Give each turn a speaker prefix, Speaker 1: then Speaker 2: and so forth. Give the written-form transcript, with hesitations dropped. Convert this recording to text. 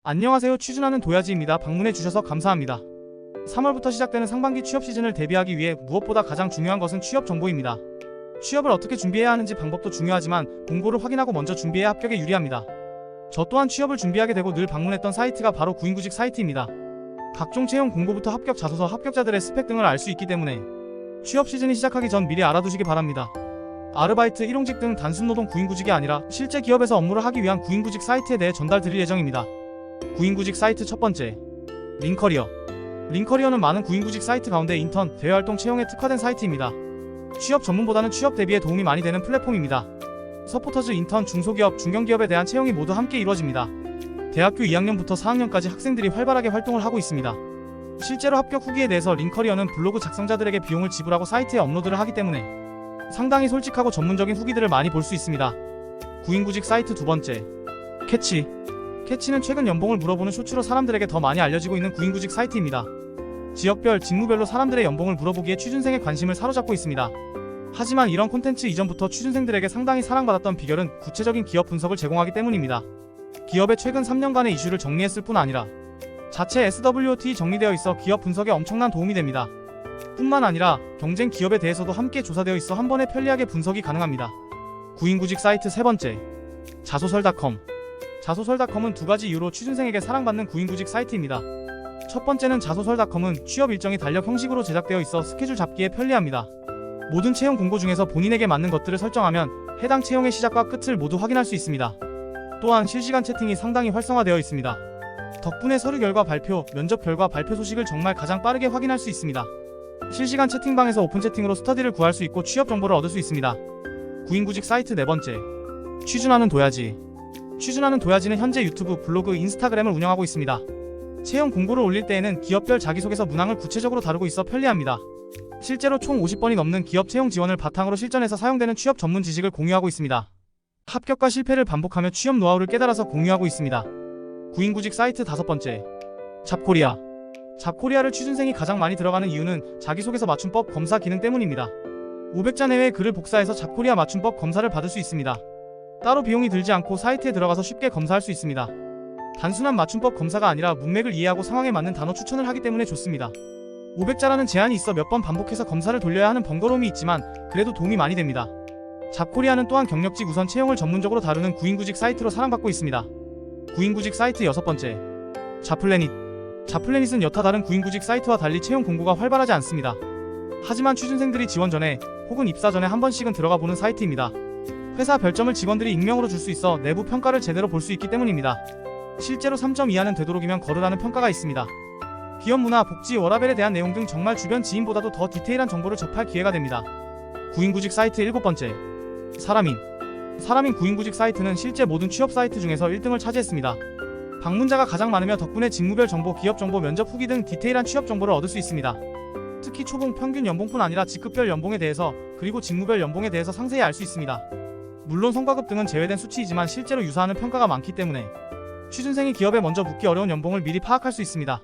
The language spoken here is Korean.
Speaker 1: 안녕하세요. 취준하는 도야지입니다. 방문해 주셔서 감사합니다. 3월부터 시작되는 상반기 취업 시즌을 대비하기 위해 무엇보다 가장 중요한 것은 취업 정보입니다. 취업을 어떻게 준비해야 하는지 방법도 중요하지만 공고를 확인하고 먼저 준비해야 합격에 유리합니다. 저 또한 취업을 준비하게 되고 늘 방문했던 사이트가 바로 구인구직 사이트입니다. 각종 채용 공고부터 합격 자소서, 합격자들의 스펙 등을 알 수 있기 때문에 취업 시즌이 시작하기 전 미리 알아두시기 바랍니다. 아르바이트, 일용직 등 단순 노동 구인구직이 아니라 실제 기업에서 업무를 하기 위한 구인구직 사이트에 대해 전달 드릴 예정입니다. 구인구직 사이트 첫 번째, 링커리어. 링커리어는 많은 구인구직 사이트 가운데 인턴, 대외활동 채용에 특화된 사이트입니다. 취업 전문보다는 취업 대비에 도움이 많이 되는 플랫폼입니다. 서포터즈, 인턴, 중소기업, 중견기업에 대한 채용이 모두 함께 이루어집니다. 대학교 2학년부터 4학년까지 학생들이 활발하게 활동을 하고 있습니다. 실제로 합격 후기에 대해서 링커리어는 블로그 작성자들에게 비용을 지불하고 사이트에 업로드를 하기 때문에 상당히 솔직하고 전문적인 후기들을 많이 볼 수 있습니다. 구인구직 사이트 두 번째, 캐치. 캐치는 최근 연봉을 물어보는 쇼츠로 사람들에게 더 많이 알려지고 있는 구인구직 사이트입니다. 지역별, 직무별로 사람들의 연봉을 물어보기에 취준생의 관심을 사로잡고 있습니다. 하지만 이런 콘텐츠 이전부터 취준생들에게 상당히 사랑받았던 비결은 구체적인 기업 분석을 제공하기 때문입니다. 기업의 최근 3년간의 이슈를 정리했을 뿐 아니라 자체 SWOT 정리되어 있어 기업 분석에 엄청난 도움이 됩니다. 뿐만 아니라 경쟁 기업에 대해서도 함께 조사되어 있어 한 번에 편리하게 분석이 가능합니다. 구인구직 사이트 세 번째, 자소설닷컴. 자소설닷컴은 두 가지 이유로 취준생에게 사랑받는 구인구직 사이트입니다. 첫 번째는 자소설닷컴은 취업 일정이 달력 형식으로 제작되어 있어 스케줄 잡기에 편리합니다. 모든 채용 공고 중에서 본인에게 맞는 것들을 설정하면 해당 채용의 시작과 끝을 모두 확인할 수 있습니다. 또한 실시간 채팅이 상당히 활성화되어 있습니다. 덕분에 서류 결과 발표, 면접 결과 발표 소식을 정말 가장 빠르게 확인할 수 있습니다. 실시간 채팅방에서 오픈 채팅으로 스터디를 구할 수 있고 취업 정보를 얻을 수 있습니다. 구인구직 사이트 네 번째, 취준하는 도야지. 취준하는 도야지는 현재 유튜브, 블로그, 인스타그램을 운영하고 있습니다. 채용 공고를 올릴 때에는 기업별 자기소개서 문항을 구체적으로 다루고 있어 편리합니다. 실제로 총 50번이 넘는 기업 채용 지원을 바탕으로 실전에서 사용되는 취업 전문 지식을 공유하고 있습니다. 합격과 실패를 반복하며 취업 노하우를 깨달아서 공유하고 있습니다. 구인구직 사이트 다섯 번째, 잡코리아. 잡코리아를 취준생이 가장 많이 들어가는 이유는 자기소개서 맞춤법 검사 기능 때문입니다. 500자 내외의 글을 복사해서 잡코리아 맞춤법 검사를 받을 수 있습니다. 따로 비용이 들지 않고 사이트에 들어가서 쉽게 검사할 수 있습니다. 단순한 맞춤법 검사가 아니라 문맥을 이해하고 상황에 맞는 단어 추천을 하기 때문에 좋습니다. 500자라는 제한이 있어 몇 번 반복해서 검사를 돌려야 하는 번거로움이 있지만 그래도 도움이 많이 됩니다. 잡코리아는 또한 경력직 우선 채용을 전문적으로 다루는 구인구직 사이트로 사랑받고 있습니다. 구인구직 사이트 여섯 번째, 자플래닛. 자플래닛은 여타 다른 구인구직 사이트와 달리 채용 공고가 활발하지 않습니다. 하지만 취준생들이 지원 전에 혹은 입사 전에 한 번씩은 들어가 보는 사이트입니다. 회사 별점을 직원들이 익명으로 줄 수 있어 내부 평가를 제대로 볼 수 있기 때문입니다. 실제로 3점 이하는 되도록이면 거르라는 평가가 있습니다. 기업 문화, 복지, 워라밸에 대한 내용 등 정말 주변 지인보다도 더 디테일한 정보를 접할 기회가 됩니다. 구인구직 사이트 일곱 번째, 사람인. 사람인 구인구직 사이트는 실제 모든 취업 사이트 중에서 1등을 차지했습니다. 방문자가 가장 많으며 덕분에 직무별 정보, 기업 정보, 면접 후기 등 디테일한 취업 정보를 얻을 수 있습니다. 특히 초봉, 평균 연봉뿐 아니라 직급별 연봉에 대해서 그리고 직무별 연봉에 대해서 상세히 알 수 있습니다. 물론 성과급 등은 제외된 수치이지만 실제로 유사하는 평가가 많기 때문에 취준생이 기업에 먼저 묻기 어려운 연봉을 미리 파악할 수 있습니다.